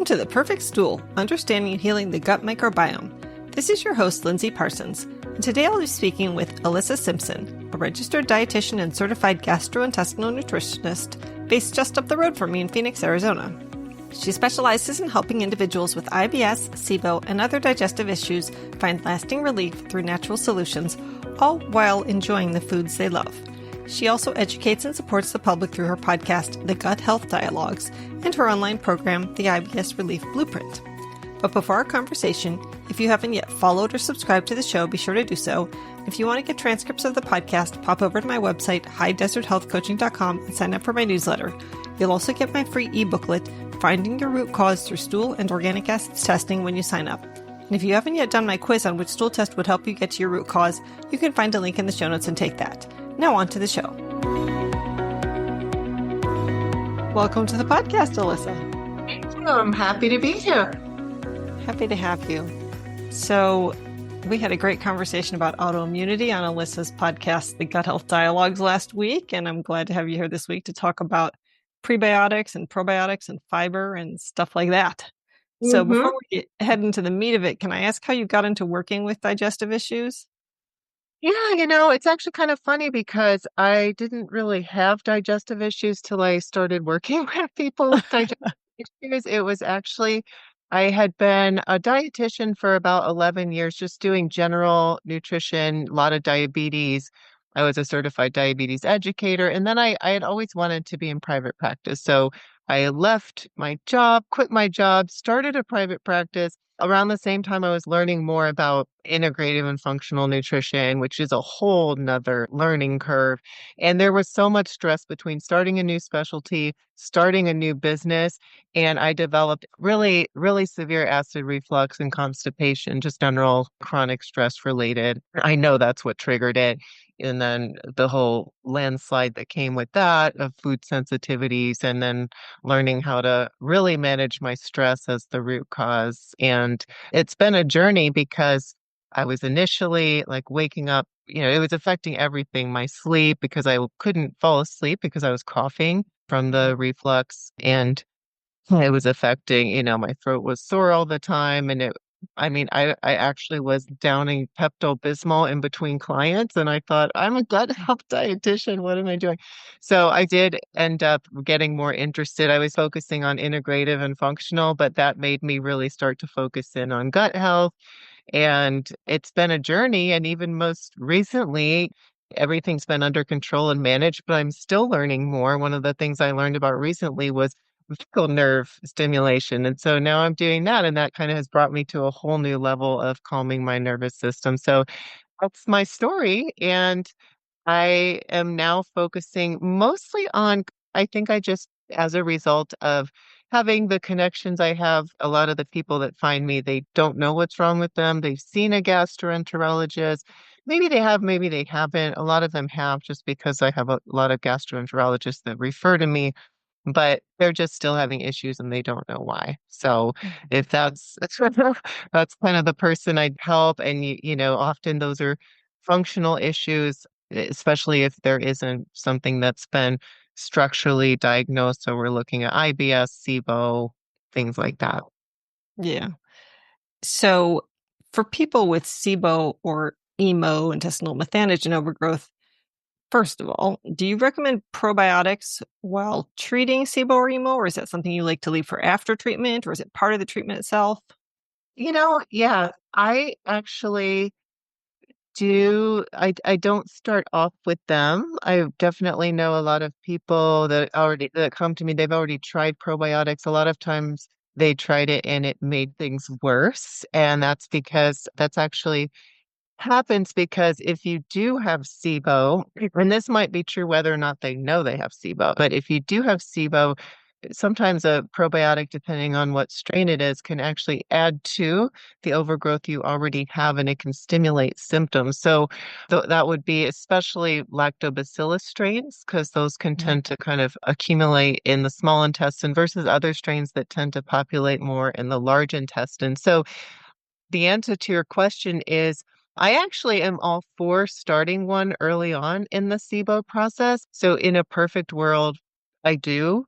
Welcome to The Perfect Stool, Understanding and Healing the Gut Microbiome. This is your host, Lindsay Parsons, and today I'll be speaking with Alyssa Simpson, a registered dietitian and certified gastrointestinal nutritionist based just up the road from me in Phoenix, Arizona. She specializes in helping individuals with IBS, SIBO, and other digestive issues find lasting relief through natural solutions, all while enjoying the foods they love. She also educates and supports the public through her podcast, The Gut Health Dialogues, and her online program, The IBS Relief Blueprint. But before our conversation, if you haven't yet followed or subscribed to the show, be sure to do so. If you want to get transcripts of the podcast, pop over to my website, highdeserthealthcoaching.com, and sign up for my newsletter. You'll also get my free e-booklet, Finding Your Root Cause Through Stool and Organic Acids Testing, when you sign up. And if you haven't yet done my quiz on which stool test would help you get to your root cause, you can find a link in the show notes and take that. Now on to the show. Welcome to the podcast, Alyssa. Thank you. I'm happy to be here. Happy to have you. So we had a great conversation about autoimmunity on Alyssa's podcast, The Gut Health Dialogues, last week, and I'm glad to have you here this week to talk about prebiotics and probiotics and fiber and stuff like that. So before we head into the meat of it, can I ask how you got into working with digestive issues? Yeah, it's actually kind of funny because I didn't really have digestive issues till I started working with people with digestive issues. It was actually, I had been a dietitian for about 11 years, just doing general nutrition, a lot of diabetes. I was a certified diabetes educator. And then I had always wanted to be in private practice. So I left my job, quit my job, started a private practice. Around the same time, I was learning more about integrative and functional nutrition, which is a whole nother learning curve. And there was so much stress between starting a new specialty, starting a new business, and I developed really, really severe acid reflux and constipation, just general chronic stress related. I know that's what triggered it. And then the whole landslide that came with that of food sensitivities, and then learning how to really manage my stress as the root cause. And it's been a journey because I was initially like waking up, it was affecting everything, my sleep, because I couldn't fall asleep because I was coughing from the reflux, and it was affecting, my throat was sore all the time. And I actually was downing Pepto-Bismol in between clients, and I thought, I'm a gut health dietitian. What am I doing? So I did end up getting more interested. I was focusing on integrative and functional, but that made me really start to focus in on gut health. And it's been a journey. And even most recently, everything's been under control and managed, but I'm still learning more. One of the things I learned about recently was vagal nerve stimulation. And so now I'm doing that. And that kind of has brought me to a whole new level of calming my nervous system. So that's my story. And I am now focusing mostly on, I think I just, as a result of having the connections I have, a lot of the people that find me, they don't know what's wrong with them. They've seen a gastroenterologist. Maybe they have, maybe they haven't. A lot of them have, just because I have a lot of gastroenterologists that refer to me, but they're just still having issues and they don't know why. So if that's that's kind of the person I'd help. And often those are functional issues, especially if there isn't something that's been structurally diagnosed. So we're looking at IBS, SIBO, things like that. Yeah. So for people with SIBO or EMO, intestinal methanogen overgrowth, first of all, do you recommend probiotics while treating SIBO or EMO, or is that something you like to leave for after treatment, or is it part of the treatment itself? Yeah, I actually I don't start off with them. I definitely know a lot of people that come to me, they've already tried probiotics. A lot of times they tried it and it made things worse. And that's actually happens because if you do have SIBO, and this might be true whether or not they know they have SIBO, but if you do have SIBO, sometimes a probiotic, depending on what strain it is, can actually add to the overgrowth you already have, and it can stimulate symptoms. So that would be especially lactobacillus strains, because those can tend to kind of accumulate in the small intestine versus other strains that tend to populate more in the large intestine. So the answer to your question is, I actually am all for starting one early on in the SIBO process. So in a perfect world, I do.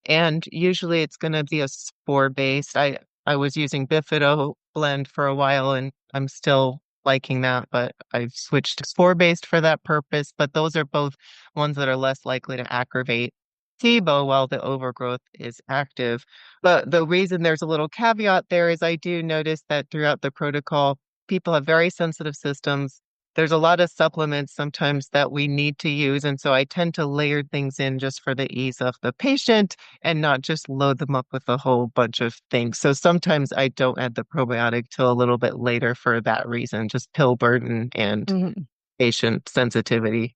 And usually it's going to be a spore based. I was using Bifido blend for a while and I'm still liking that, but I've switched to spore based for that purpose. But those are both ones that are less likely to aggravate SIBO while the overgrowth is active. But the reason there's a little caveat there is I do notice that throughout the protocol, people have very sensitive systems. There's a lot of supplements sometimes that we need to use. And so I tend to layer things in just for the ease of the patient and not just load them up with a whole bunch of things. So sometimes I don't add the probiotic till a little bit later for that reason, just pill burden and Mhm. patient sensitivity.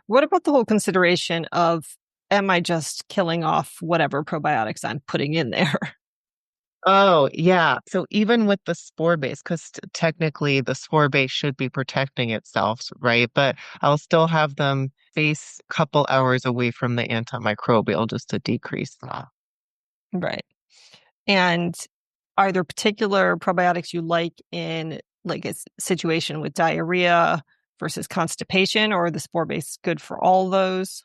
What about the whole consideration of, am I just killing off whatever probiotics I'm putting in there? Oh, yeah. So even with the spore base, because technically the spore base should be protecting itself, right? But I'll still have them face a couple hours away from the antimicrobial just to decrease that. Right. And are there particular probiotics you like in like a situation with diarrhea versus constipation, or are the spore base good for all those?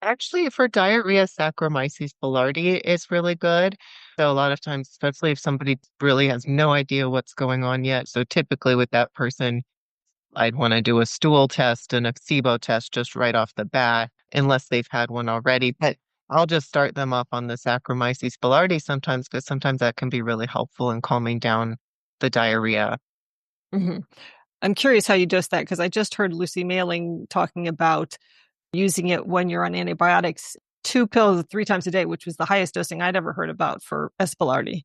Actually, for diarrhea, Saccharomyces boulardii is really good. So a lot of times, especially if somebody really has no idea what's going on yet. So typically with that person, I'd want to do a stool test and a SIBO test just right off the bat, unless they've had one already. But I'll just start them up on the Saccharomyces boulardii sometimes because sometimes that can be really helpful in calming down the diarrhea. Hmm. I'm curious how you dose that because I just heard Lucy Mailing talking about using it when you're on antibiotics, 2 pills 3 times a day, which was the highest dosing I'd ever heard about for S. boulardii.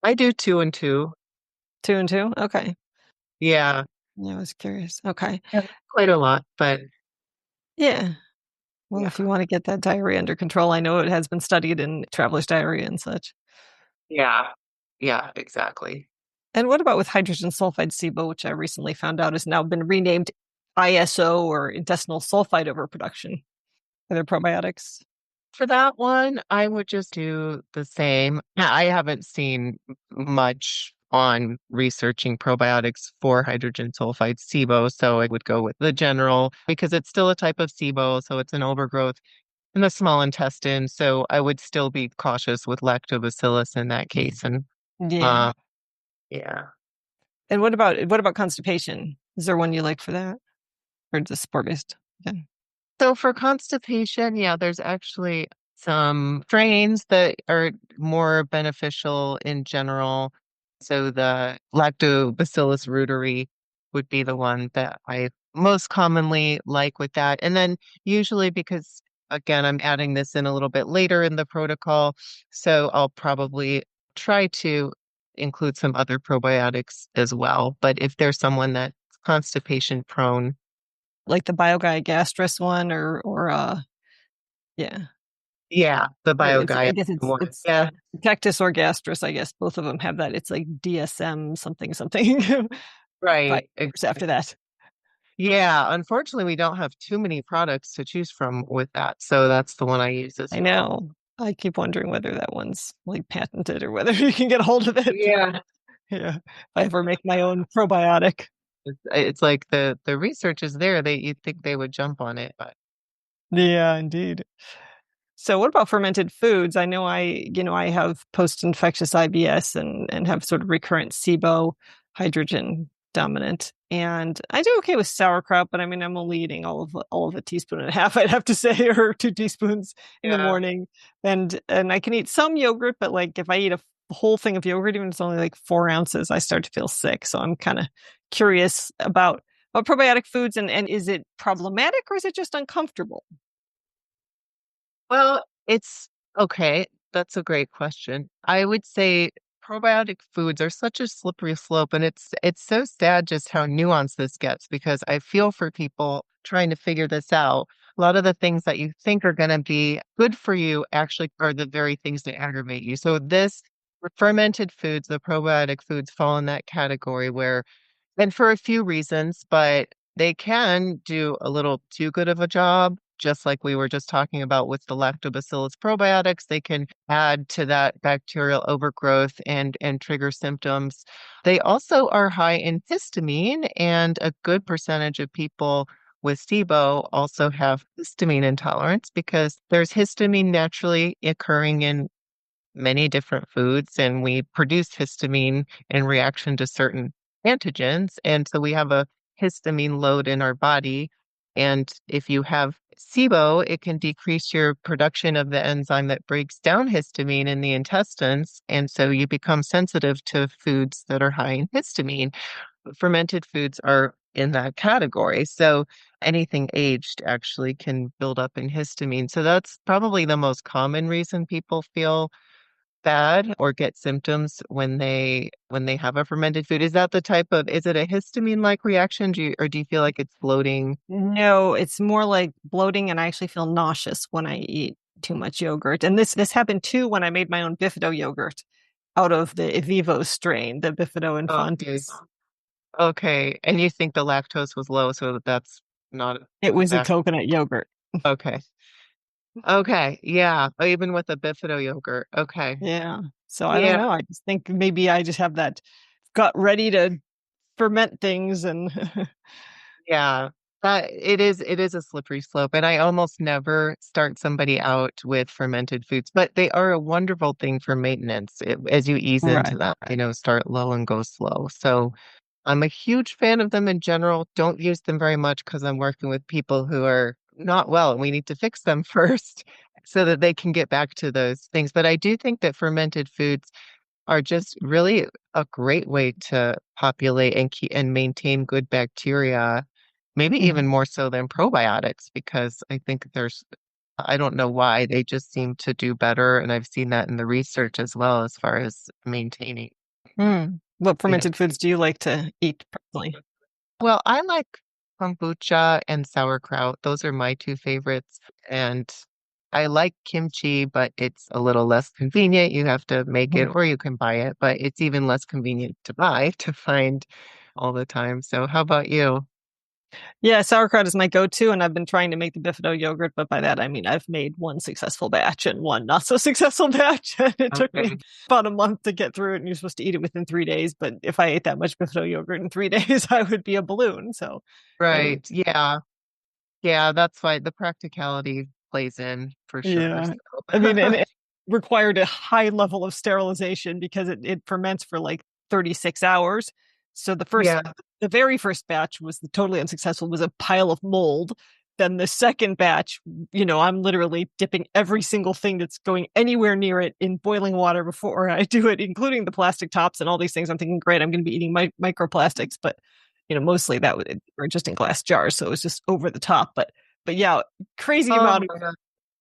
I do two and two. 2 and 2? Okay. Yeah, Yeah, I was curious. Okay. yeah, quite a lot, but Yeah. Well, if you yeah, want to get that diarrhea under control, I know it has been studied in traveler's diarrhea and such. yeah, yeah, exactly. And what about with hydrogen sulfide SIBO, which I recently found out has now been renamed ISO or intestinal sulfide overproduction? Are there probiotics? For that one, I would just do the same. I haven't seen much on researching probiotics for hydrogen sulfide SIBO, so I would go with the general because it's still a type of SIBO, so it's an overgrowth in the small intestine. So I would still be cautious with lactobacillus in that case. And Yeah. uh, yeah. And what about constipation? Is there one you like for that? Or just spore based? Yeah. So for constipation, yeah, there's actually some strains that are more beneficial in general. So the Lactobacillus reuteri would be the one that I most commonly like with that. And then usually because again, I'm adding this in a little bit later in the protocol, so I'll probably try to include some other probiotics as well. But if there's someone that's constipation prone, Like the BioGuy gastrus one or yeah. yeah, the bio It's I guy guess it's one. it's Yeah, Cactus or gastrus, I guess. Both of them have that. It's like DSM something something. 5 right. years after that. Yeah, unfortunately, we don't have too many products to choose from with that. So that's the one I use as I well. know. I keep wondering whether that one's like patented or whether you can get a hold of it. Yeah. Yeah. If I ever make my own probiotic. It's like the research is there. You'd think they would jump on it, but Yeah, indeed. So what about fermented foods? I know I have post-infectious IBS and have sort of recurrent SIBO, hydrogen dominant. And I do okay with sauerkraut, but I mean I'm only eating all of a teaspoon and a half, I'd have to say, or 2 teaspoons in the yeah. morning. And I can eat some yogurt, but like if I eat a whole thing of yogurt, even if it's only like 4 ounces, I start to feel sick. So I'm kind of curious about probiotic foods and is it problematic or is it just uncomfortable? Well, it's okay. That's a great question. I would say probiotic foods are such a slippery slope, and it's so sad just how nuanced this gets because I feel for people trying to figure this out. A lot of the things that you think are going to be good for you actually are the very things that aggravate you. So this fermented foods, the probiotic foods fall in that category where and for a few reasons, but they can do a little too good of a job, just like we were just talking about with the lactobacillus probiotics. They can add to that bacterial overgrowth and trigger symptoms. They also are high in histamine, and a good percentage of people with SIBO also have histamine intolerance because there's histamine naturally occurring in many different foods, and we produce histamine in reaction to certain antigens. And so we have a histamine load in our body. And if you have SIBO, it can decrease your production of the enzyme that breaks down histamine in the intestines. And so you become sensitive to foods that are high in histamine. Fermented foods are in that category. So anything aged actually can build up in histamine. So that's probably the most common reason people feel bad or get symptoms when they have a fermented food. Is that the type of, is it a histamine like reaction? Do you feel like it's bloating? No, it's more like bloating, and I actually feel nauseous when I eat too much yogurt. And this happened too when I made my own Bifido yogurt out of the Evivo strain, the Bifido Okay. infantis. Okay. And you think the lactose was low, so that's not It was a back. coconut yogurt. Okay. Okay. Yeah. Even with the Bifido yogurt. Okay. Yeah. So I don't Yeah. know. I just think maybe I just have that gut ready to ferment things and Yeah, it is a slippery slope, and I almost never start somebody out with fermented foods, but they are a wonderful thing for maintenance as you ease into right. that, start low and go slow. So I'm a huge fan of them in general. Don't use them very much because I'm working with people who are not well, and we need to fix them first so that they can get back to those things. But I do think that fermented foods are just really a great way to populate and keep and maintain good bacteria, maybe even Mhm. more so than probiotics, because I think I don't know why, they just seem to do better. And I've seen that in the research as well as far as maintaining. What Yeah. fermented foods do you like to eat personally? Well, I like kombucha and sauerkraut. Those are my two favorites. And I like kimchi, but it's a little less convenient. You have to make it Mhm. or you can buy it, but it's even less convenient to buy to find all the time. So how about you? Yeah, sauerkraut is my go-to, and I've been trying to make the Bifido yogurt, but by that I mean I've made one successful batch and one not so successful batch. And it took me Okay. about a month to get through it, and you're supposed to eat it within 3 days. But if I ate that much Bifido yogurt in 3 days, I would be a balloon. So anyway, Right. Yeah. Yeah, that's why the practicality plays in for sure. yeah. I mean, and So it required a high level of sterilization because it ferments for like 36 hours. So yeah. the very first batch was totally unsuccessful, was a pile of mold. Then the second batch, I'm literally dipping every single thing that's going anywhere near it in boiling water before I do it, including the plastic tops and all these things. I'm thinking, great, I'm going to be eating microplastics, but mostly that would or just in glass jars, so it was just over the top. But yeah, crazy Oh amount my God.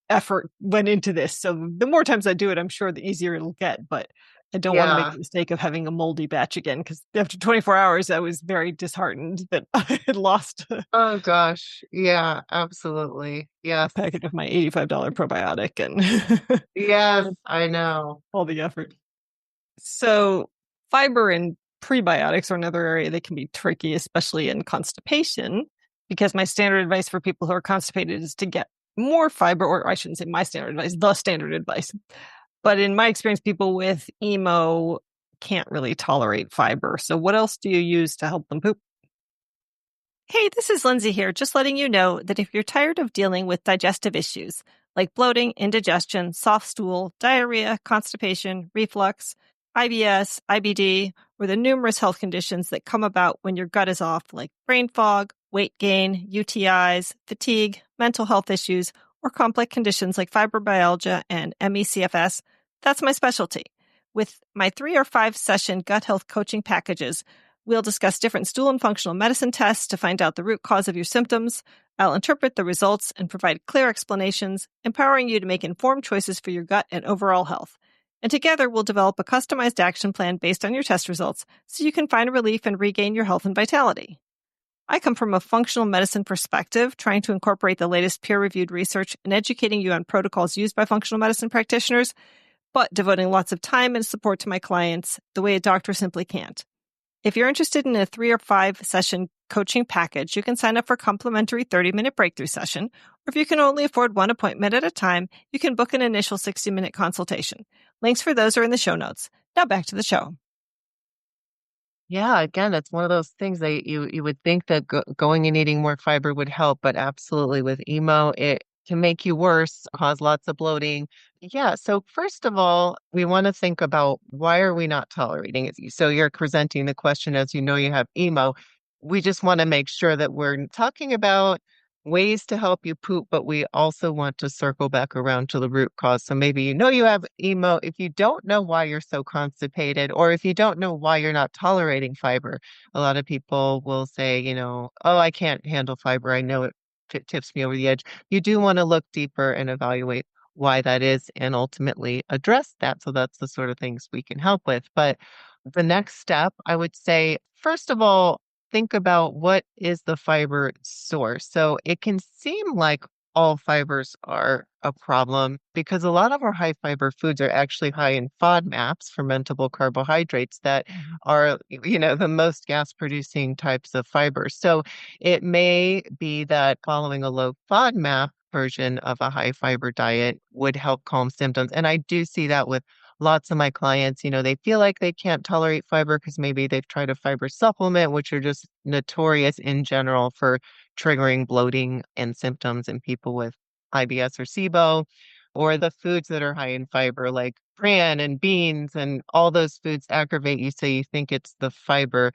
effort went into this. So the more times I do it, I'm sure the easier it'll get. But I don't want to make Yeah. the mistake of having a moldy batch again because after 24 hours, I was very disheartened that I had lost Oh gosh. Yeah, absolutely. a Yes. packet of my $85 probiotic and Yes, I know. all the effort. So fiber and prebiotics are another area that can be tricky, especially in constipation, because my standard advice for people who are constipated is to get more fiber, or I shouldn't say my standard advice, the standard advice. But in my experience, people with emo can't really tolerate fiber. So what else do you use to help them poop? Hey, this is Lindsay here, just letting you know that if you're tired of dealing with digestive issues like bloating, indigestion, soft stool, diarrhea, constipation, reflux, IBS, IBD, or the numerous health conditions that come about when your gut is off, like brain fog, weight gain, UTIs, fatigue, mental health issues, or complex conditions like fibromyalgia and ME/CFS, that's my specialty. With my 3 or 5 session gut health coaching packages, we'll discuss different stool and functional medicine tests to find out the root cause of your symptoms. I'll interpret the results and provide clear explanations, empowering you to make informed choices for your gut and overall health. And together, we'll develop a customized action plan based on your test results so you can find relief and regain your health and vitality. I come from a functional medicine perspective, trying to incorporate the latest peer-reviewed research and educating you on protocols used by functional medicine practitioners, but devoting lots of time and support to my clients the way a doctor simply can't. If you're interested in a 3 or 5 session coaching package, you can sign up for a complimentary 30-minute breakthrough session. Or if you can only afford one appointment at a time, you can book an initial 60-minute consultation. Links for those are in the show notes. Now back to the show. Yeah, again, it's one of those things that you would think that going and eating more fiber would help, but absolutely with emo, it can make you worse, cause lots of bloating. Yeah, so first of all, we want to think about why are we not tolerating it? So you're presenting the question as you know you have emo. We just want to make sure that we're talking about ways to help you poop, but we also want to circle back around to the root cause. So maybe you know you have emo. If you don't know why you're so constipated, or if you don't know why you're not tolerating fiber, a lot of people will say, oh, I can't handle fiber. I know it tips me over the edge. You do want to look deeper and evaluate why that is and ultimately address that. So that's the sort of things we can help with. But the next step, I would say, first of all, think about what is the fiber source. So it can seem like all fibers are a problem because a lot of our high fiber foods are actually high in FODMAPs, fermentable carbohydrates, that are, the most gas producing types of fibers. So it may be that following a low FODMAP version of a high fiber diet would help calm symptoms. And I do see that with lots of my clients, they feel like they can't tolerate fiber because maybe they've tried a fiber supplement, which are just notorious in general for triggering bloating and symptoms in people with IBS or SIBO, or the foods that are high in fiber, like bran and beans, and all those foods aggravate you, so you think it's the fiber.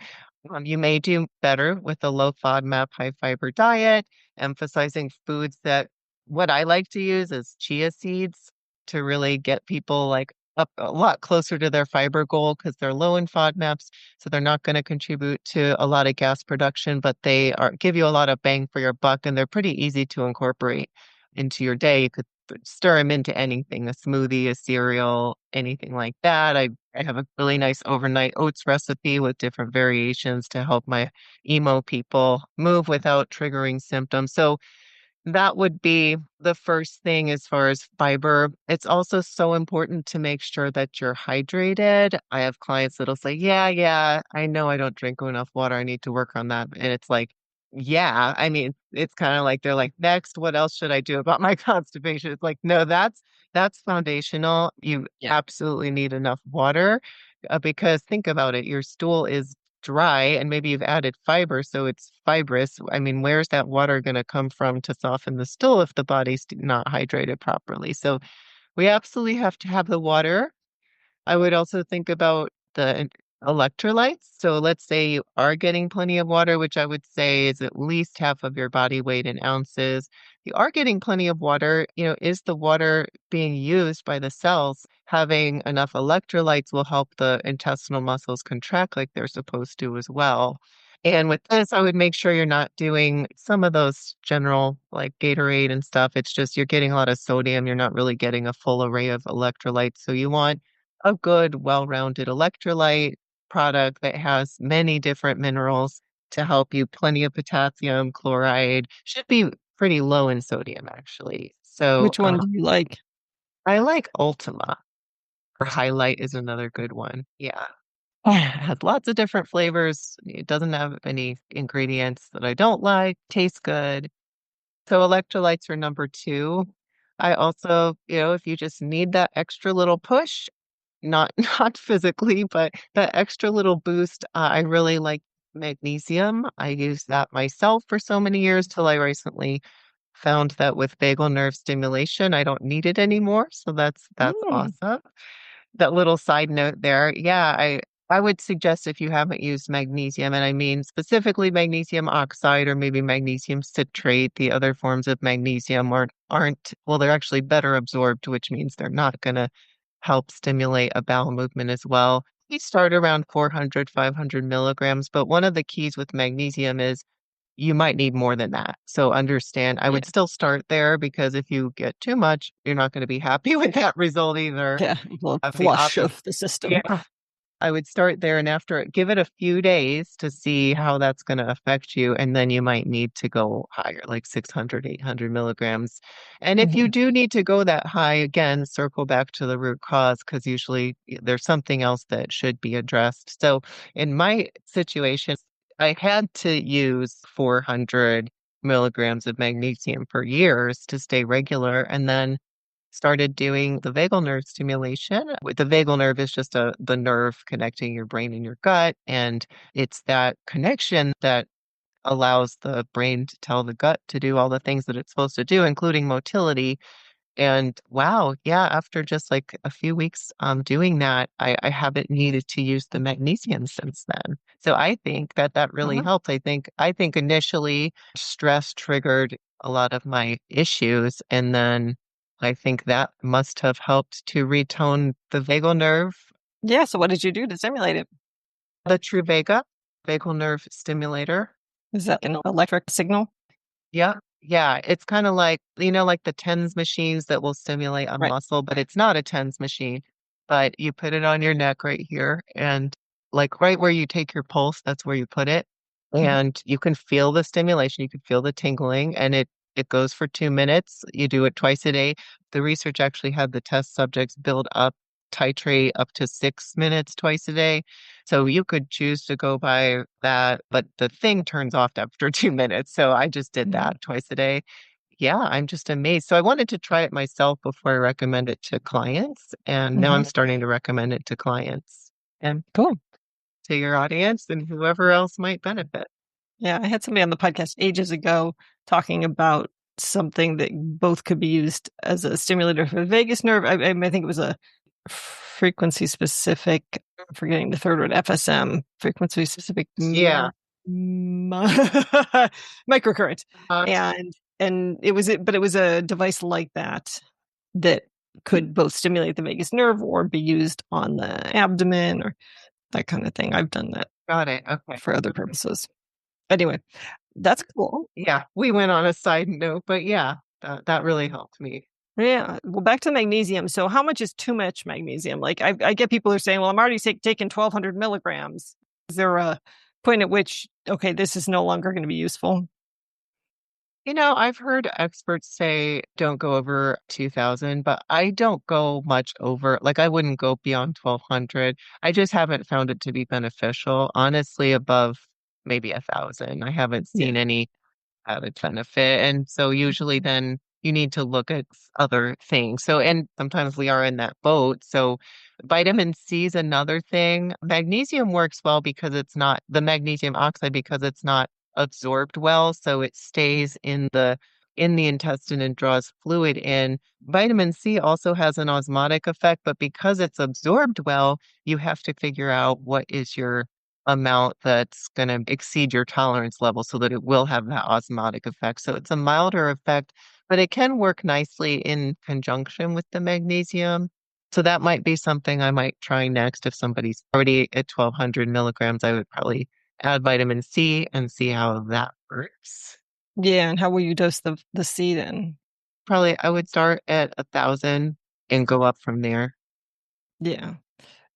You may do better with a low FODMAP, high fiber diet, emphasizing foods that what I like to use is chia seeds to really get people like up a lot closer to their fiber goal because they're low in FODMAPs, so they're not going to contribute to a lot of gas production, but they are give you a lot of bang for your buck, and they're pretty easy to incorporate into your day. You could stir them into anything, a smoothie, a cereal, anything like that. I have a really nice overnight oats recipe with different variations to help my emo people move without triggering symptoms. So that would be the first thing as far as fiber. It's also so important to make sure that you're hydrated. I have clients that'll say, yeah, yeah, I know I don't drink enough water. I need to work on that. And it's like, yeah, I mean, it's kind of like they're like, next, what else should I do about my constipation? It's like, no, that's foundational. You Yeah. absolutely need enough water because think about it, your stool is dry and maybe you've added fiber, so it's fibrous. I mean, where's that water going to come from to soften the stool if the body's not hydrated properly? So we absolutely have to have the water. I would also think about the electrolytes. So let's say you are getting plenty of water, which I would say is at least half of your body weight in ounces. You are getting plenty of water. Is the water being used by the cells? Having enough electrolytes will help the intestinal muscles contract like they're supposed to as well. And with this, I would make sure you're not doing some of those general like Gatorade and stuff. It's just you're getting a lot of sodium. You're not really getting a full array of electrolytes. So you want a good, well-rounded electrolyte product that has many different minerals to help you, plenty of potassium, chloride, should be pretty low in sodium, actually. So Which one do you like? I like Ultima, or Highlight is another good one. Yeah. It has lots of different flavors. It doesn't have any ingredients that I don't like, tastes good. So electrolytes are number two. I also, if you just need that extra little push, not not physically, but that extra little boost. I really like magnesium. I used that myself for so many years till I recently found that with vagal nerve stimulation, I don't need it anymore. So that's Mm, awesome. That little side note there. Yeah, I would suggest if you haven't used magnesium, and I mean specifically magnesium oxide or maybe magnesium citrate, the other forms of magnesium aren't well, they're actually better absorbed, which means they're not going to help stimulate a bowel movement as well. We start around 400, 500 milligrams, but one of the keys with magnesium is you might need more than that. So understand, I yeah. would still start there because if you get too much, you're not going to be happy with that result either. Yeah. Well, Have the flush opposite. of the system. Yeah. I would start there and after give it a few days to see how that's going to affect you. And then you might need to go higher, like 600, 800 milligrams. And if you Mhm. do need to go that high, again, circle back to the root cause because usually there's something else that should be addressed. So in my situation, I had to use 400 milligrams of magnesium for years to stay regular. And then started doing the vagal nerve stimulation. The vagal nerve is just the nerve connecting your brain and your gut. And it's that connection that allows the brain to tell the gut to do all the things that it's supposed to do, including motility. And wow, yeah, after just like a few weeks doing that, I haven't needed to use the magnesium since then. So I think that that really Uh-huh. helped. I think initially stress triggered a lot of my issues, and then I think that must have helped to retone the vagal nerve, Yeah. So what did you do to stimulate it? the true vagal nerve stimulator. Is that an electric signal? Yeah. Yeah. It's kind of like, like the TENS machines that will stimulate a Right. muscle, but it's not a TENS machine. But you put it on your neck right here and like right where you take your pulse, that's where you put it. Mhm. And you can feel the stimulation, you can feel the tingling, and it goes for 2 minutes. You do it twice a day. The research actually had the test subjects build up, titrate up to 6 minutes twice a day. So you could choose to go by that, but the thing turns off after 2 minutes. So I just did Mhm. that twice a day. Yeah, I'm just amazed. So I wanted to try it myself before I recommend it to clients. And now I'm Mhm. starting to recommend it to clients and Cool. to your audience and whoever else might benefit. Yeah, I had somebody on the podcast ages ago talking about something that both could be used as a stimulator for the vagus nerve. I think it was a frequency specific, I'm forgetting the third word, FSM, frequency specific Yeah. microcurrent. Uh, And but it was a device like that that could both stimulate the vagus nerve or be used on the abdomen or that kind of thing. I've done that got it. Okay. for other purposes. Anyway, that's cool. Yeah, we went on a side note, but yeah, that really helped me. Yeah. Well, back to magnesium. So, how much is too much magnesium? Like, I get people who are saying, "Well, I'm already taking 1,200 milligrams." Is there a point at which, okay, this is no longer going to be useful? I've heard experts say don't go over 2000, but I don't go much over, like I wouldn't go beyond 1200. I just haven't found it to be beneficial. Honestly, above maybe 1000. I haven't Yeah. seen any added benefit. And so usually then you need to look at other things. So, and sometimes we are in that boat. So vitamin C is another thing. Magnesium works well because it's not the magnesium oxide because it's not absorbed well. So it stays in the intestine and draws fluid in. Vitamin C also has an osmotic effect, but because it's absorbed well, you have to figure out what is your amount that's going to exceed your tolerance level so that it will have that osmotic effect. So it's a milder effect, but it can work nicely in conjunction with the magnesium. So that might be something I might try next. If somebody's already at 1200 milligrams, I would probably add vitamin C and see how that works. Yeah. And how will you dose the C then? Probably I would start at 1000 and go up from there. Yeah.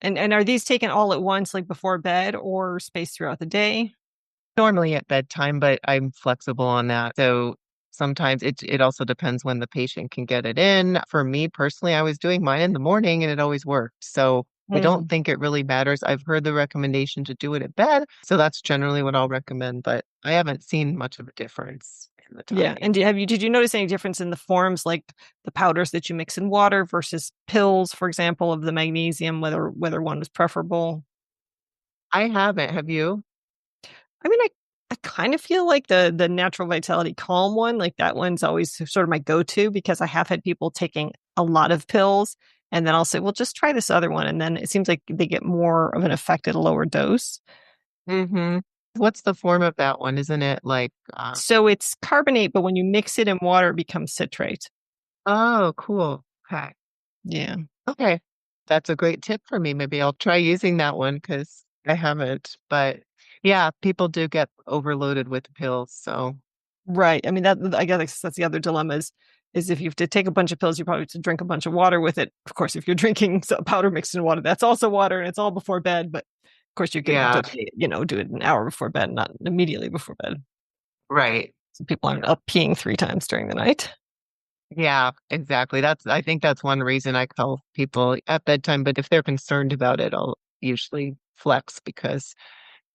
And are these taken all at once, like before bed or spaced throughout the day? Normally at bedtime, but I'm flexible on that. So sometimes it also depends when the patient can get it in. For me personally, I was doing mine in the morning and it always worked. So I don't Mm. think it really matters. I've heard the recommendation to do it at bed. So that's generally what I'll recommend, but I haven't seen much of a difference in the Yeah. timing. And did you notice any difference in the forms, like the powders that you mix in water versus pills, for example, of the magnesium, whether one was preferable? I haven't. Have you? I mean, I kind of feel like the natural vitality calm one, like that one's always sort of my go-to because I have had people taking a lot of pills and then I'll say, well, just try this other one. And then it seems like they get more of an effect at a lower dose. Mm-hmm. What's the form of that one? Isn't it like, So it's carbonate, but when you mix it in water, it becomes citrate. oh, cool. Okay. Yeah. Okay. That's a great tip for me. Maybe I'll try using that one because I haven't. But yeah, people do get overloaded with pills. So Right. I mean, that I guess that's the other dilemma is if you have to take a bunch of pills, you probably have to drink a bunch of water with it. Of course, if you're drinking powder mixed in water, that's also water and it's all before bed. But of course, you could yeah, do it an hour before bed, not immediately before bed. right. So people aren't up peeing 3 times during the night. Yeah, exactly. I think that's one reason I call people at bedtime. But if they're concerned about it, I'll usually flex because,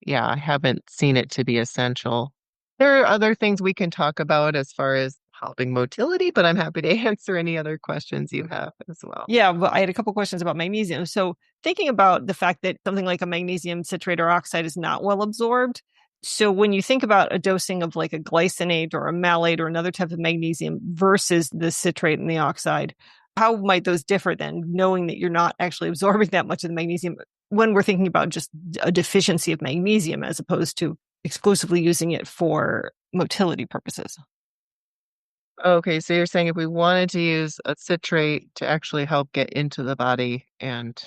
yeah, I haven't seen it to be essential. There are other things we can talk about as far as helping motility, but I'm happy to answer any other questions you have as well. Yeah, well, I had a couple questions about magnesium. So, thinking about the fact that something like a magnesium citrate or oxide is not well absorbed. So, when you think about a dosing of like a glycinate or a malate or another type of magnesium versus the citrate and the oxide, how might those differ then, knowing that you're not actually absorbing that much of the magnesium when we're thinking about just a deficiency of magnesium as opposed to exclusively using it for motility purposes? Okay, so you're saying if we wanted to use a citrate to actually help get into the body and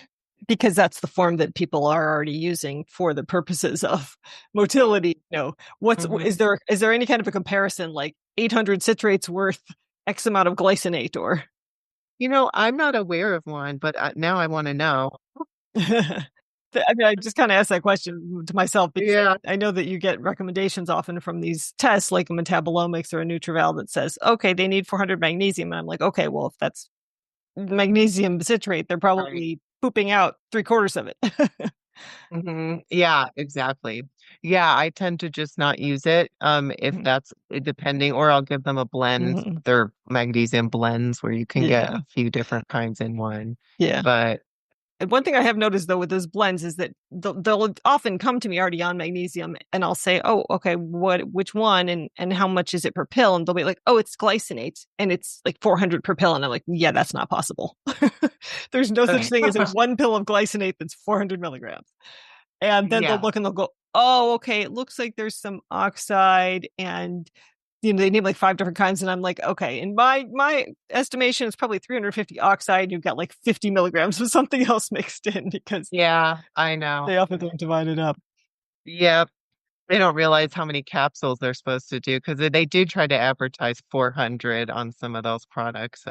Because that's the form that people are already using for the purposes of motility. What's Mhm. is there any kind of a comparison like 800 citrates worth X amount of glycinate or I'm not aware of one, but now I want to know. I mean, I just kind of asked that question to myself because Yeah. I know that you get recommendations often from these tests like a metabolomics or a Nutrival that says, okay, they need 400 magnesium. And I'm like, okay, well, if that's magnesium citrate, they're Right. probably pooping out 3/4 of it. Yeah, exactly. Yeah, I tend to just not use it. If that's depending, or I'll give them a blend. Mhm. They're magnesium blends where you can get Yeah. a few different kinds in one. Yeah. But And one thing I have noticed though with those blends is that they'll often come to me already on magnesium, and I'll say, "Oh, okay, which one, and how much is it per pill?" And they'll be like, "Oh, it's glycinate, and it's like 400 per pill." And I'm like, "Yeah, that's not possible. There's no such thing as a one pill of glycinate that's 400 milligrams." And then they'll yeah, look and they'll go, "Oh, okay, it looks like there's some oxide and." They name like 5 different kinds, and I'm like, okay. In my estimation, it's probably 350 oxide. You've got like 50 milligrams of something else mixed in because yeah, I know. they often don't divide it up. Yep. They don't realize how many capsules they're supposed to do because they do try to advertise 400 on some of those products.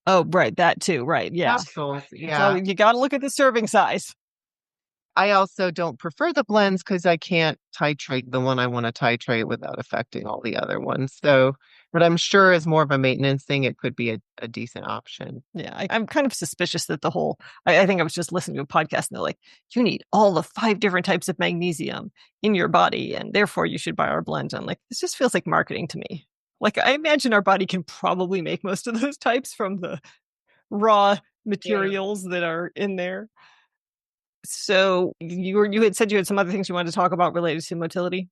Oh, right, that too, right? Yeah. Capsules, So yeah. you got to look at the serving size. I also don't prefer the blends because I can't titrate the one I want to titrate without affecting all the other ones. So, but I'm sure as more of a maintenance thing, it could be a decent option. Yeah, I'm kind of suspicious that I think I was just listening to a podcast and they're like, you need all the 5 different types of magnesium in your body, and therefore you should buy our blend. I'm like, this just feels like marketing to me. Like, I imagine our body can probably make most of those types from the raw Yeah. materials that are in there. So you had said you had some other things you wanted to talk about related to motility.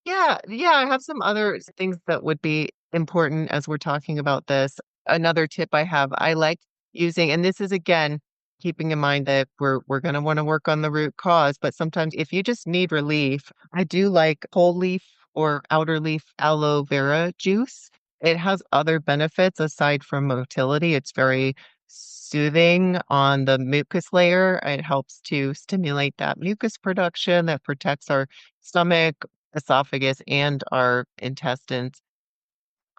Yeah, I have some other things that would be important as we're talking about this. Another tip I have, I like using, and this is again, keeping in mind that we're going to want to work on the root cause, but sometimes if you just need relief, I do like whole leaf or outer leaf aloe vera juice. It has other benefits aside from motility. It's very soothing on the mucus layer. It helps to stimulate that mucus production that protects our stomach, esophagus, and our intestines.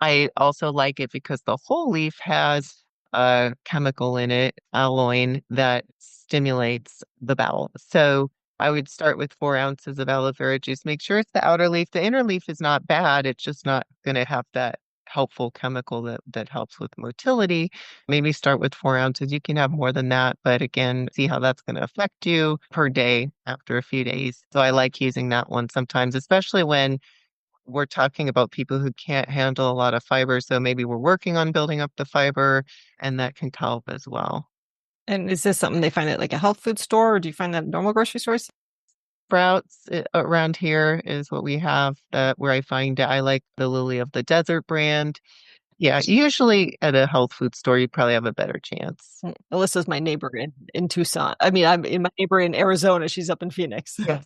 I also like it because the whole leaf has a chemical in it, aloin, that stimulates the bowel. So I would start with 4 ounces of aloe vera juice. Make sure it's the outer leaf. The inner leaf is not bad. It's just not going to have that helpful chemical that helps with motility. Maybe start with 4 ounces. You can have more than that, but again, see how that's going to affect you per day after a few days. So I like using that one sometimes, especially when we're talking about people who can't handle a lot of fiber. So maybe we're working on building up the fiber, and that can help as well. And is this something they find at like a health food store, or do you find that at normal grocery stores? Sprouts around here is what we have that where I find it. I like the Lily of the Desert brand. Yeah, usually at a health food store, you probably have a better chance. Alyssa's my neighbor in Tucson. I mean, I'm in my neighbor in Arizona. She's up in Phoenix. Yes.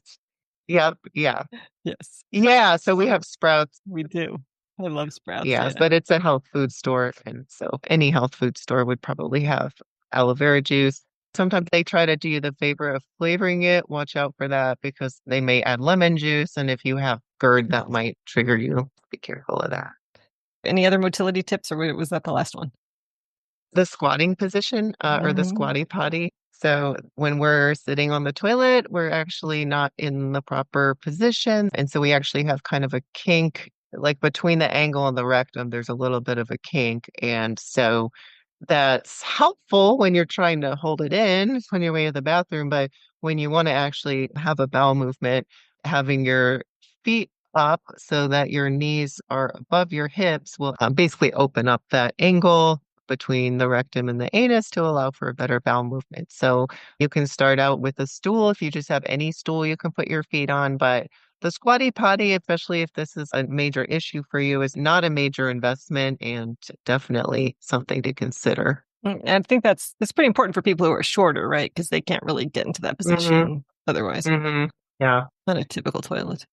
Yep. Yeah. Yes, Yeah. So we have Sprouts. we do. I love sprouts. Yes, Yeah. but it's a health food store. And so any health food store would probably have aloe vera juice. Sometimes they try to do you the favor of flavoring it. Watch out for that because they may add lemon juice. And if you have GERD, that might trigger you. Be careful of that. Any other motility tips, or was that the last one? The squatting position or the Hmm. squatty potty. So when we're sitting on the toilet, we're actually not in the proper position. And so we actually have kind of a kink, like between the angle and the rectum, there's a little bit of a kink. And so that's helpful when you're trying to hold it in on your way to the bathroom. But when you want to actually have a bowel movement, having your feet up so that your knees are above your hips will basically open up that angle between the rectum and the anus to allow for a better bowel movement. So you can start out with a stool. If you just have any stool you can put your feet on, but the squatty potty, especially if this is a major issue for you, is not a major investment and definitely something to consider. I think that's pretty important for people who are shorter, right? Because they can't really get into that Hmm. position otherwise. Yeah. Not a typical toilet.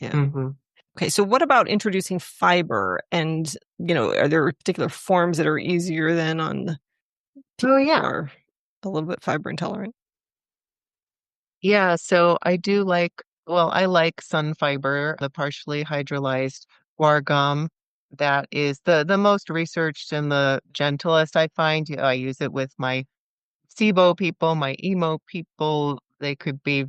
Yeah. Hmm. Okay, so what about introducing fiber? And, are there particular forms that are easier than on the people Oh, who yeah. are a little bit fiber intolerant? Yeah, so I like sun fiber, the partially hydrolyzed guar gum. That is the most researched and the gentlest I find. I use it with my SIBO people, my emo people. They could be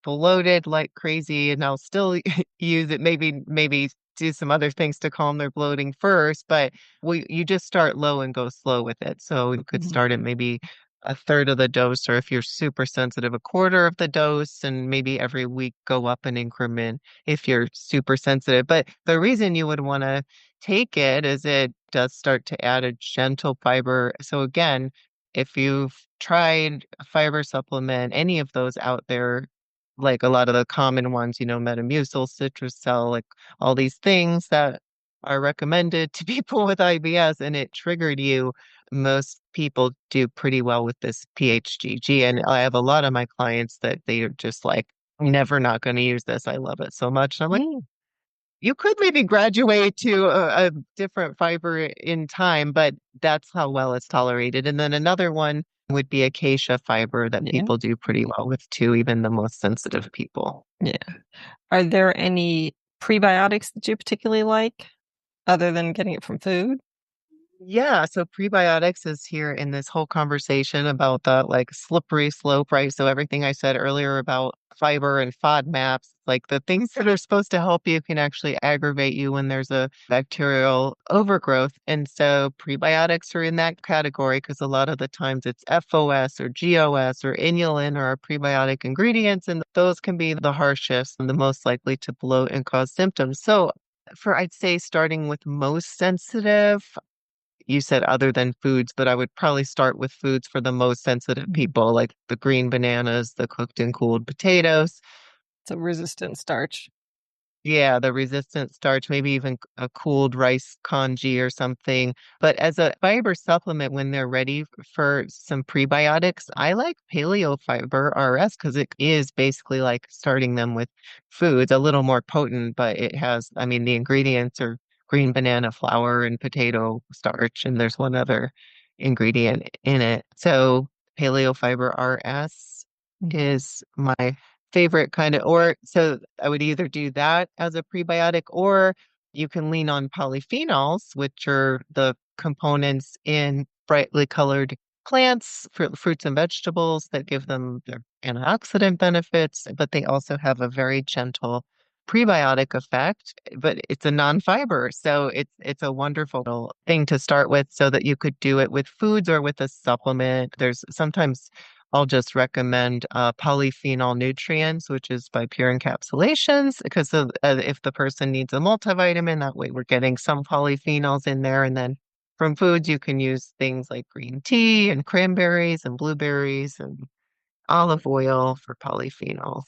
bloated like crazy, and I'll still use it. Maybe do some other things to calm their bloating first, but you just start low and go slow with it. So you could Mhm. start at maybe a third of the dose, or if you're super sensitive, a quarter of the dose, and maybe every week go up an increment if you're super sensitive. But the reason you would want to take it is it does start to add a gentle fiber. So again, if you've tried a fiber supplement, any of those out there, like a lot of the common ones, Metamucil, Citruscell, like all these things that are recommended to people with IBS and it triggered you, most people do pretty well with this PHGG. And I have a lot of my clients that they are just like, never not going to use this. I love it so much. And I'm like, Mm, you could maybe graduate to a different fiber in time, but that's how well it's tolerated. And then another one would be acacia fiber that yeah, people do pretty well with too, even the most sensitive people. yeah. Are there any prebiotics that you particularly like other than getting it from food? Yeah, so prebiotics is here in this whole conversation about the like slippery slope, right? So everything I said earlier about fiber and FODMAPs, like the things that are supposed to help you can actually aggravate you when there's a bacterial overgrowth. And so prebiotics are in that category because a lot of the times it's FOS or GOS or inulin or prebiotic ingredients, and those can be the harshest and the most likely to bloat and cause symptoms. So I'd say starting with most sensitive, you said other than foods, but I would probably start with foods for the most sensitive Mhm. people, like the green bananas, the cooked and cooled potatoes. So resistant starch. Yeah, the resistant starch, maybe even a cooled rice congee or something. But as a fiber supplement, when they're ready for some prebiotics, I like Paleo Fiber RS because it is basically like starting them with foods, a little more potent, but it has, I mean, the ingredients are green banana flour and potato starch, and there's one other ingredient in it. So Paleo Fiber RS Mhm. is my favorite kind of, or so I would either do that as a prebiotic, or you can lean on polyphenols, which are the components in brightly colored plants, fruits and vegetables that give them their antioxidant benefits, but they also have a very gentle prebiotic effect, but it's a non-fiber. So it's a wonderful thing to start with so that you could do it with foods or with a supplement. There's sometimes I'll just recommend polyphenol nutrients, which is by Pure Encapsulations, because if the person needs a multivitamin, that way we're getting some polyphenols in there. And then from foods, you can use things like green tea and cranberries and blueberries and olive oil for polyphenols.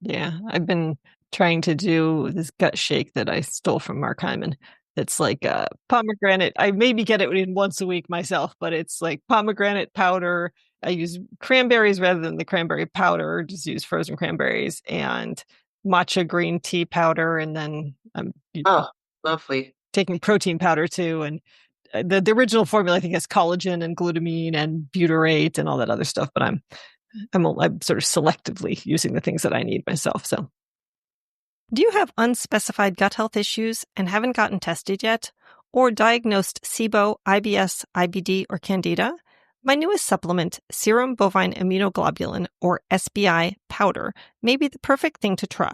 Yeah, I've been trying to do this gut shake that I stole from Mark Hyman. It's like pomegranate. I maybe get it in once a week myself, but it's like pomegranate powder. I use cranberries rather than the cranberry powder, just use frozen cranberries and matcha green tea powder. And then I'm Oh, lovely. taking protein powder too. And the original formula, I think, has collagen and glutamine and butyrate and all that other stuff, but I'm sort of selectively using the things that I need myself. So, do you have unspecified gut health issues and haven't gotten tested yet, or diagnosed SIBO, IBS, IBD, or Candida? My newest supplement, Serum Bovine Immunoglobulin, or SBI powder, may be the perfect thing to try.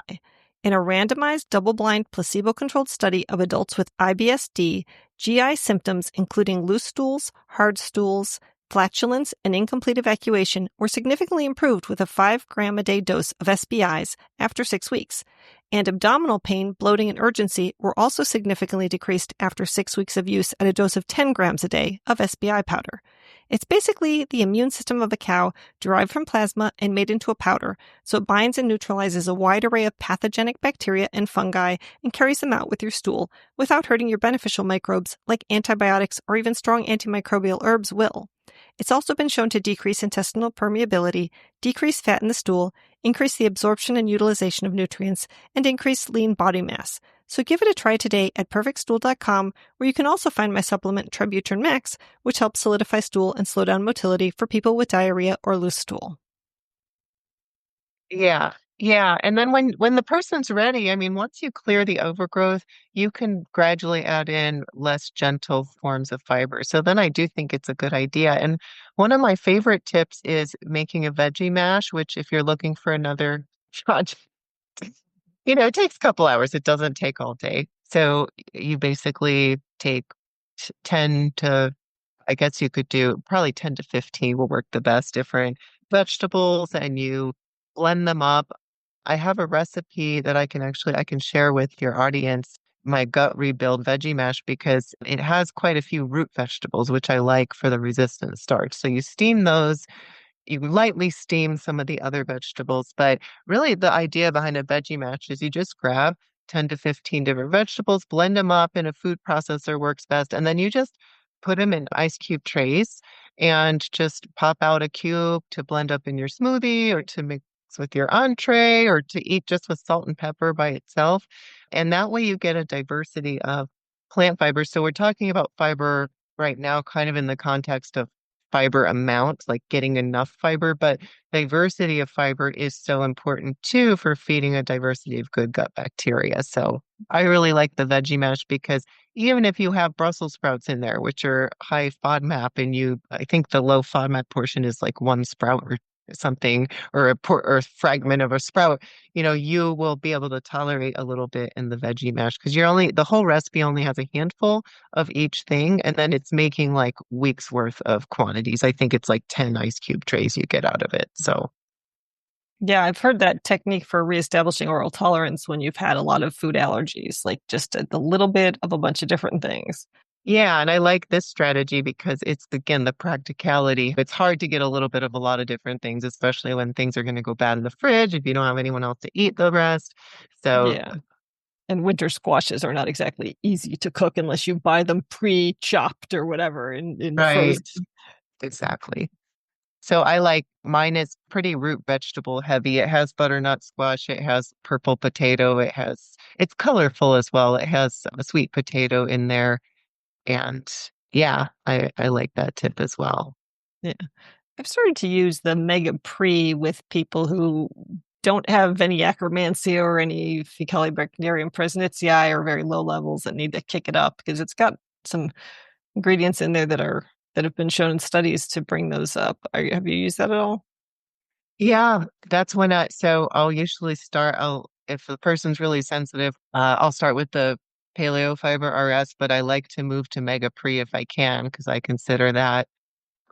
In a randomized, double-blind, placebo-controlled study of adults with IBS-D, GI symptoms including loose stools, hard stools, flatulence, and incomplete evacuation were significantly improved with a 5-gram a day dose of SBIs after 6 weeks, and abdominal pain, bloating, and urgency were also significantly decreased after 6 weeks of use at a dose of 10 grams a day of SBI powder. It's basically the immune system of a cow derived from plasma and made into a powder, so it binds and neutralizes a wide array of pathogenic bacteria and fungi and carries them out with your stool without hurting your beneficial microbes like antibiotics or even strong antimicrobial herbs will. It's also been shown to decrease intestinal permeability, decrease fat in the stool, increase the absorption and utilization of nutrients, and increase lean body mass. So give it a try today at perfectstool.com, where you can also find my supplement Tributurn Max, which helps solidify stool and slow down motility for people with diarrhea or loose stool. Yeah. Yeah. And then when the person's ready, I mean, once you clear the overgrowth, you can gradually add in less gentle forms of fiber. So then I do think it's a good idea. And one of my favorite tips is making a veggie mash, which if you're looking for another project, it takes a couple hours. It doesn't take all day. So you basically take 10 to I guess you could do probably 10 to 15 will work the best, different vegetables, and you blend them up. I have a recipe that I can share with your audience, my gut rebuild veggie mash, because it has quite a few root vegetables, which I like for the resistant starch. So you steam those, you lightly steam some of the other vegetables, but really the idea behind a veggie mash is you just grab 10 to 15 different vegetables, blend them up in a food processor works best, and then you just put them in ice cube trays and just pop out a cube to blend up in your smoothie or to mix with your entree or to eat just with salt and pepper by itself. And that way you get a diversity of plant fibers. So we're talking about fiber right now, kind of in the context of fiber amount, like getting enough fiber, but diversity of fiber is so important too for feeding a diversity of good gut bacteria. So I really like the veggie mash because even if you have Brussels sprouts in there, which are high FODMAP, and I think the low FODMAP portion is like one sprout or something, or or a fragment of a sprout, you will be able to tolerate a little bit in the veggie mash because the whole recipe only has a handful of each thing, and then it's making like weeks worth of quantities. I think it's like 10 ice cube trays you get out of it. So Yeah, I've heard that technique for reestablishing oral tolerance when you've had a lot of food allergies, like just a little bit of a bunch of different things. yeah, and I like this strategy because it's, again, the practicality. It's hard to get a little bit of a lot of different things, especially when things are going to go bad in the fridge if you don't have anyone else to eat the rest. So, Yeah. And winter squashes are not exactly easy to cook unless you buy them pre-chopped or whatever in right, frozen. exactly. So I like mine is pretty root vegetable heavy. It has butternut squash, it has purple potato, it's colorful as well. It has a sweet potato in there. And yeah, I like that tip as well. Yeah. I've started to use the Mega Pre with people who don't have any Akkermansia or any Faecalibacterium prausnitzii or very low levels that need to kick it up because it's got some ingredients in there that have been shown in studies to bring those up. Have you used that at all? Yeah, that's so I'll usually if the person's really sensitive, I'll start with the Paleo Fiber RS, but I like to move to Mega Pre if I can, because I consider that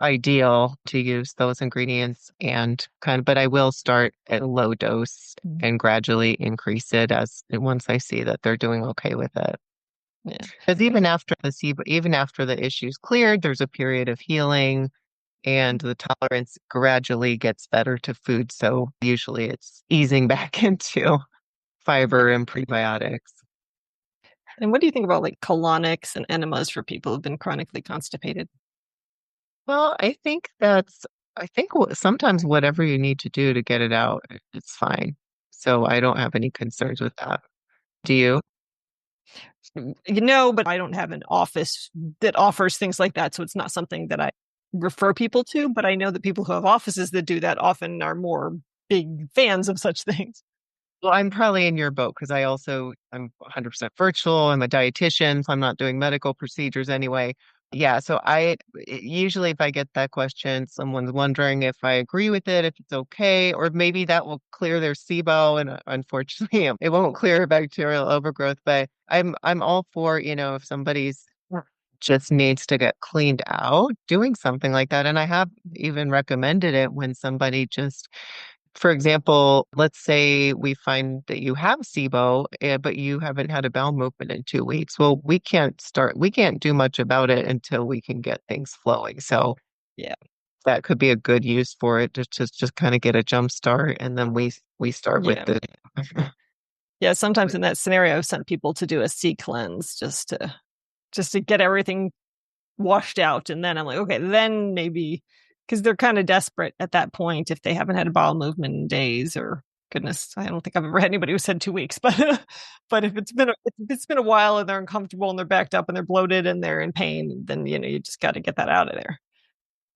ideal to use those ingredients but I will start at a low dose and gradually increase it once I see that they're doing okay with it. Yeah. Because even after the SIBO, even after the issue's cleared, there's a period of healing and the tolerance gradually gets better to food. So usually it's easing back into fiber and prebiotics. And what do you think about like colonics and enemas for people who've been chronically constipated? Well, I think sometimes whatever you need to do to get it out, it's fine. So I don't have any concerns with that. Do you? But I don't have an office that offers things like that. So it's not something that I refer people to. But I know that people who have offices that do that often are more big fans of such things. Well, I'm probably in your boat because I'm 100% virtual. I'm a dietitian, so I'm not doing medical procedures anyway. Yeah, so usually if I get that question, someone's wondering if I agree with it, if it's okay, or maybe that will clear their SIBO, and unfortunately, it won't clear bacterial overgrowth. But I'm all for, if somebody's just needs to get cleaned out doing something like that. And I have even recommended it when somebody just, for example, let's say we find that you have SIBO, but you haven't had a bowel movement in 2 weeks. Well, we can't do much about it until we can get things flowing. So Yeah. that could be a good use for it, just kind of get a jump start, and then we start with Yeah. the Yeah. Sometimes in that scenario, I've sent people to do a sea cleanse just to get everything washed out. And then I'm like, okay, then maybe because they're kind of desperate at that point if they haven't had a bowel movement in days or goodness, I don't think I've ever had anybody who said 2 weeks, but but if it's been a while and they're uncomfortable and they're backed up and they're bloated and they're in pain, then you just got to get that out of there.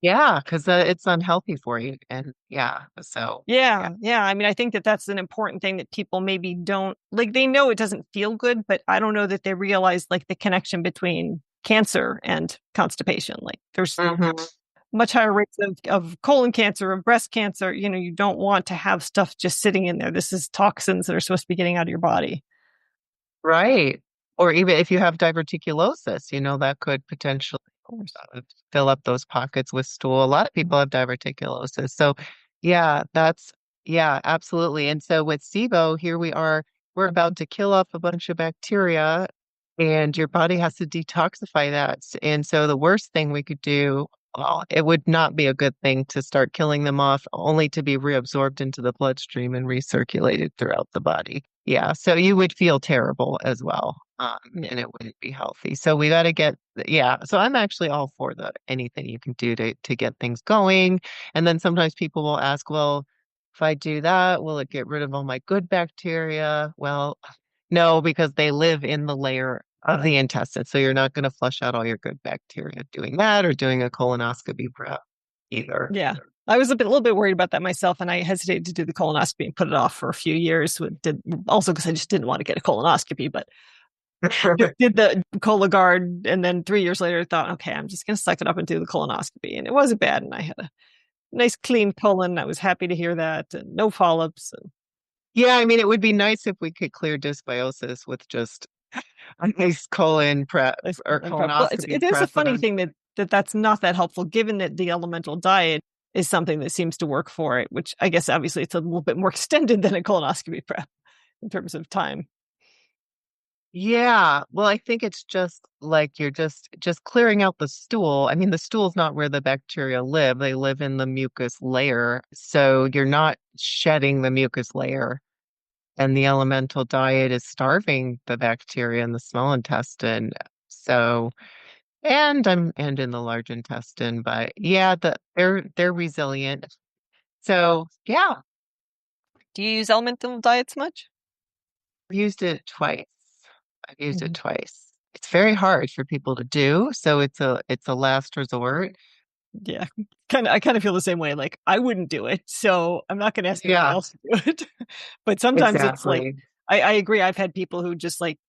yeah, because it's unhealthy for you, and yeah, so yeah. Yeah. I mean, I think that that's an important thing that people maybe don't like. They know it doesn't feel good, but I don't know that they realize like the connection between cancer and constipation. Like there's Mhm. much higher rates of colon cancer, of breast cancer. You don't want to have stuff just sitting in there. This is toxins that are supposed to be getting out of your body. Right. Or even if you have diverticulosis, that could potentially Of course. fill up those pockets with stool. A lot of people have diverticulosis. So, yeah, yeah, absolutely. And so with SIBO, here we are, we're about to kill off a bunch of bacteria, and your body has to detoxify that. And so the worst thing we could do, well, it would not be a good thing to start killing them off, only to be reabsorbed into the bloodstream and recirculated throughout the body. Yeah, so you would feel terrible as well, Yeah. and it wouldn't be healthy. So we got to get, yeah. So I'm actually all for the anything you can do to get things going. And then sometimes people will ask, well, if I do that, will it get rid of all my good bacteria? Well, no, because they live in the layer of the intestine. So you're not going to flush out all your good bacteria doing that or doing a colonoscopy prep either. Yeah. I was a little bit worried about that myself, and I hesitated to do the colonoscopy and put it off for a few years. Also because I just didn't want to get a colonoscopy, but did the Cologuard, and then 3 years later thought, okay, I'm just going to suck it up and do the colonoscopy, and it wasn't bad, and I had a nice clean colon. I was happy to hear that, and no polyps. And Yeah, I mean, it would be nice if we could clear dysbiosis with just a nice colon prep or well, colonoscopy it is a prep. funny thing that's not that helpful, given that the elemental diet is something that seems to work for it. Which I guess obviously it's a little bit more extended than a colonoscopy prep in terms of time. Yeah, well, I think it's just like you're just clearing out the stool. I mean, the stool's not where the bacteria live. They live in the mucus layer. So you're not shedding the mucus layer. And the elemental diet is starving the bacteria in the small intestine. So, and in the large intestine, but yeah, they're resilient. So, yeah, Do you use elemental diets much? I've used it twice. I've used it Mhm. twice. It's very hard for people to do, so it's a last resort. Yeah, I kind of feel the same way. Like I wouldn't do it, so I'm not going to ask anyone Yeah, else to do it. But sometimes it's like exactly. I agree. I've had people who just like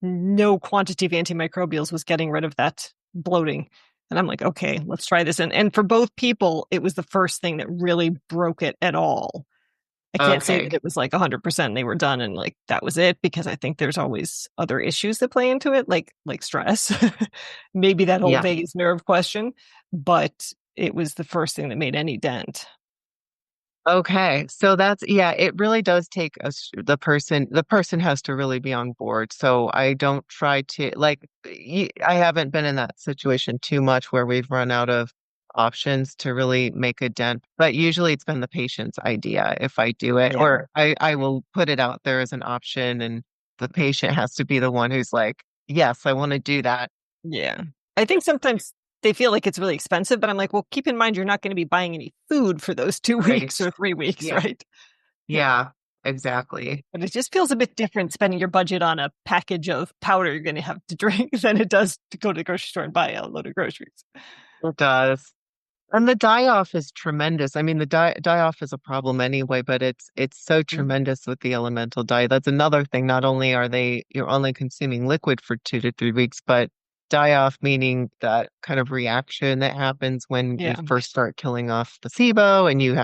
no quantity of antimicrobials was getting rid of that bloating. And I'm like, okay, let's try this. And for both people, it was the first thing that really broke it at all. I can't say Okay. that it was like 100% they were done and like that was it, because I think there's always other issues that play into it, like stress, maybe that whole Yeah. vagus nerve question, but it was the first thing that made any dent. Okay. So yeah, it really does take the person has to really be on board. So I don't try to like, I haven't been in that situation too much where we've run out of options to really make a dent, but usually it's been the patient's idea if I do it, Yeah. or I will put it out there as an option, and the patient has to be the one who's like, yes, I want to do that. Yeah. I think sometimes they feel like it's really expensive, but I'm like, well, keep in mind you're not going to be buying any food for those 2 weeks Right. or 3 weeks, Yeah. right? Yeah. Yeah, exactly. But it just feels a bit different spending your budget on a package of powder you're going to have to drink than it does to go to the grocery store and buy a load of groceries. It does. And the die-off is tremendous. I mean, the die-off is a problem anyway, but it's so Mhm. tremendous with the elemental diet. That's another thing. Not only you're only consuming liquid for 2 to 3 weeks, but die-off meaning that kind of reaction that happens when you Yeah. first start killing off the SIBO, and you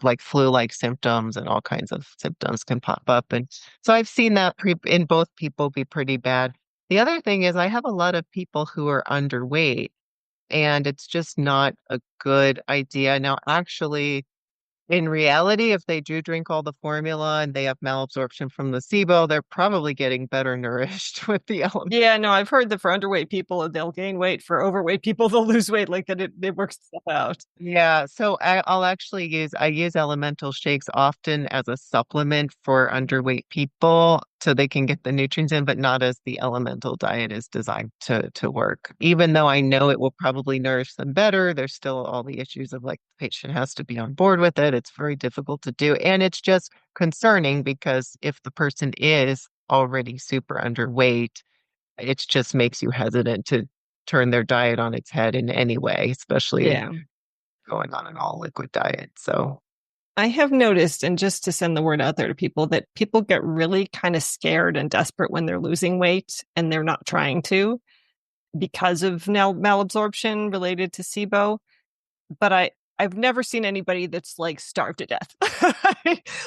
like flu-like symptoms, and all kinds of symptoms can pop up. And so I've seen that in both people be pretty bad. The other thing is I have a lot of people who are underweight, and it's just not a good idea. Now, actually, in reality, if they do drink all the formula and they have malabsorption from the SIBO, they're probably getting better nourished with the element. Yeah, no, I've heard that for underweight people, they'll gain weight. For overweight people, they'll lose weight. Like that, it works itself out. Yeah, so I'll actually I use elemental shakes often as a supplement for underweight people so they can get the nutrients in, but not as the elemental diet is designed to work. Even though I know it will probably nourish them better, there's still all the issues of like the patient has to be on board with it. It's very difficult to do. And it's just concerning because if the person is already super underweight, it just makes you hesitant to turn their diet on its head in any way, especially Yeah. going on an all liquid diet. So, I have noticed, and just to send the word out there to people, that people get really kind of scared and desperate when they're losing weight and they're not trying to because of malabsorption related to SIBO. But I've never seen anybody that's like starved to death.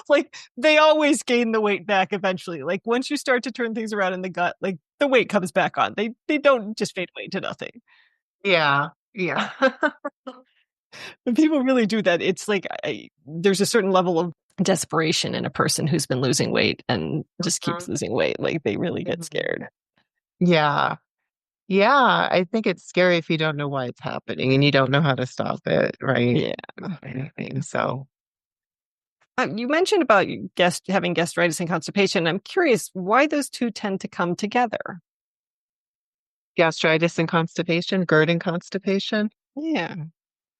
Like they always gain the weight back eventually. Like once you start to turn things around in the gut, like the weight comes back on. They don't just fade away to nothing. yeah, yeah. When people really do that, it's like there's a certain level of desperation in a person who's been losing weight and just keeps Mhm, losing weight. Like they really get mhm. scared. Yeah. Yeah. I think it's scary if you don't know why it's happening and you don't know how to stop it, right? Yeah. Anything. So, You mentioned about having gastritis and constipation. I'm curious why those two tend to come together. gastritis and constipation, GERD and constipation. Yeah.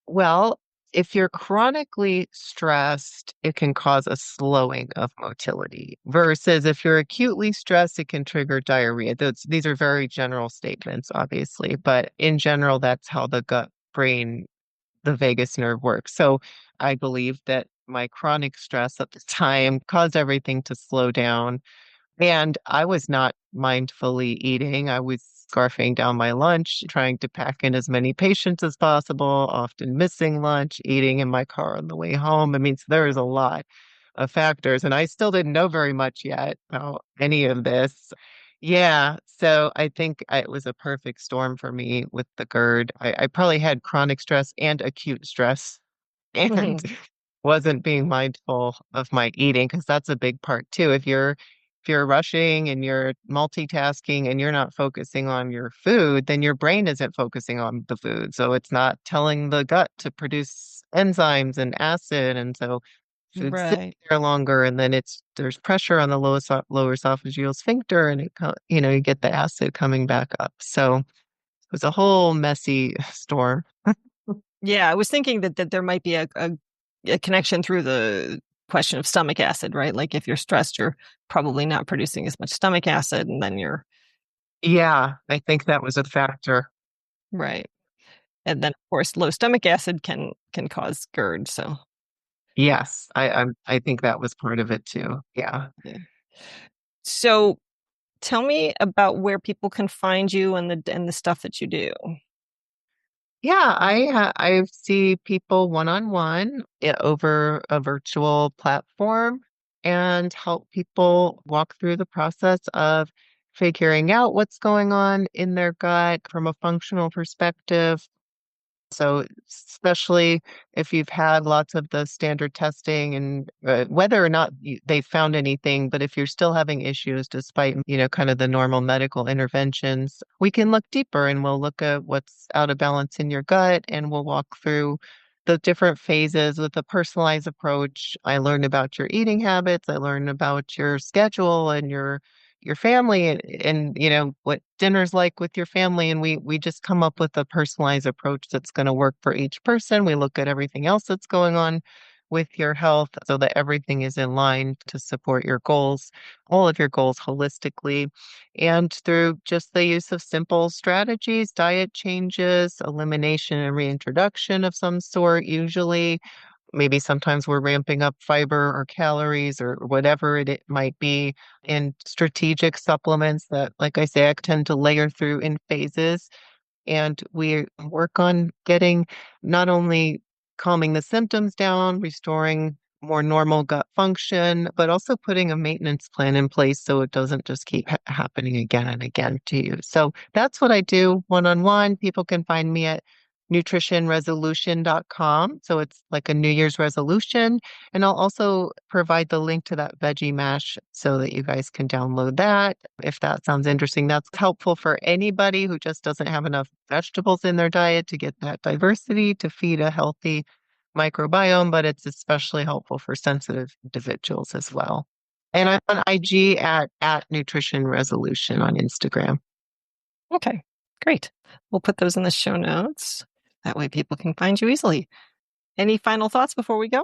Well, if you're chronically stressed, it can cause a slowing of motility, versus if you're acutely stressed, it can trigger diarrhea. These are very general statements, obviously, but in general, that's how the gut brain, the vagus nerve works. So I believe that my chronic stress at the time caused everything to slow down, and I was not mindfully eating. I was scarfing down my lunch, trying to pack in as many patients as possible, often missing lunch, eating in my car on the way home. I mean, so there is a lot of factors, and I still didn't know very much yet about any of this. Yeah, so I think it was a perfect storm for me with the GERD. I probably had chronic stress and acute stress and Hmm. wasn't being mindful of my eating because that's a big part too. If you're rushing and you're multitasking and you're not focusing on your food, then your brain isn't focusing on the food. So it's not telling the gut to produce enzymes and acid. And so food sits Right. there longer and then there's pressure on the lower esophageal sphincter and you get the acid coming back up. So it was a whole messy storm. Yeah, I was thinking that there might be a connection through the question of stomach acid, right? Like if you're stressed, you're probably not producing as much stomach acid, and then you're Yeah, I think that was a factor. right. And then of course low stomach acid can cause GERD. So Yes, I think that was part of it too. Yeah. yeah. So tell me about where people can find you and the stuff that you do. Yeah, I see people one-on-one over a virtual platform and help people walk through the process of figuring out what's going on in their gut from a functional perspective. So, especially if you've had lots of the standard testing and whether or not they found anything, but if you're still having issues despite, kind of the normal medical interventions, we can look deeper and we'll look at what's out of balance in your gut and we'll walk through the different phases with a personalized approach. I learned about your eating habits, I learned about your schedule and your family and what dinner's like with your family, and we just come up with a personalized approach that's going to work for each person. We look at everything else that's going on with your health so that everything is in line to support your goals, all of your goals holistically, and through just the use of simple strategies, diet changes, elimination and reintroduction of some sort usually. Maybe sometimes we're ramping up fiber or calories or whatever it might be in strategic supplements that, like I say, I tend to layer through in phases. And we work on getting not only calming the symptoms down, restoring more normal gut function, but also putting a maintenance plan in place so it doesn't just keep happening again and again to you. So that's what I do one-on-one. People can find me at nutritionresolution.com. So it's like a New Year's resolution. And I'll also provide the link to that veggie mash so that you guys can download that. If that sounds interesting, that's helpful for anybody who just doesn't have enough vegetables in their diet to get that diversity to feed a healthy microbiome, but it's especially helpful for sensitive individuals as well. And I'm on IG at Nutrition Resolution on Instagram. Okay, great. We'll put those in the show notes. That way people can find you easily. Any final thoughts before we go?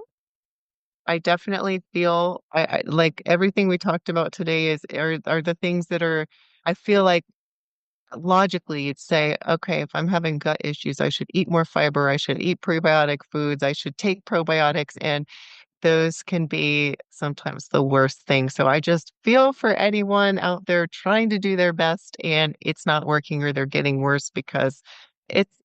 I definitely feel I like everything we talked about today are the things that are, I feel like logically you'd say, okay, if I'm having gut issues, I should eat more fiber, I should eat prebiotic foods, I should take probiotics, and those can be sometimes the worst thing. So I just feel for anyone out there trying to do their best and it's not working or they're getting worse, because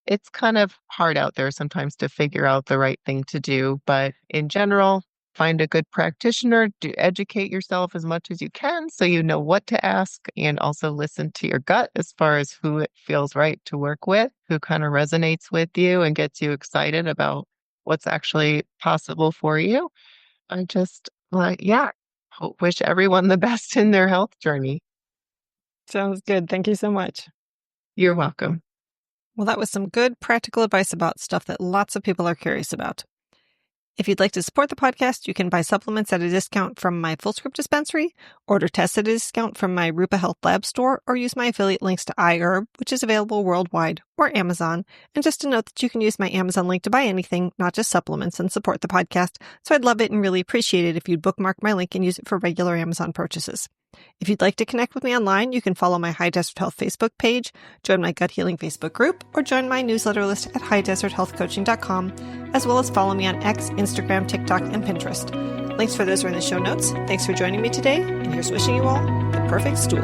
it's kind of hard out there sometimes to figure out the right thing to do. But in general, find a good practitioner, to educate yourself as much as you can so you know what to ask, and also listen to your gut as far as who it feels right to work with, who kind of resonates with you and gets you excited about what's actually possible for you. I just wish everyone the best in their health journey. Sounds good. Thank you so much. You're welcome. Well, that was some good practical advice about stuff that lots of people are curious about. If you'd like to support the podcast, you can buy supplements at a discount from my FullScript dispensary, order tests at a discount from my Rupa Health Lab store, or use my affiliate links to iHerb, which is available worldwide, or Amazon. And just a note that you can use my Amazon link to buy anything, not just supplements, and support the podcast. So I'd love it and really appreciate it if you'd bookmark my link and use it for regular Amazon purchases. If you'd like to connect with me online, you can follow my High Desert Health Facebook page, join my Gut Healing Facebook group, or join my newsletter list at highdeserthealthcoaching.com, as well as follow me on X, Instagram, TikTok, and Pinterest. Links for those are in the show notes. Thanks for joining me today, and here's wishing you all the perfect stool.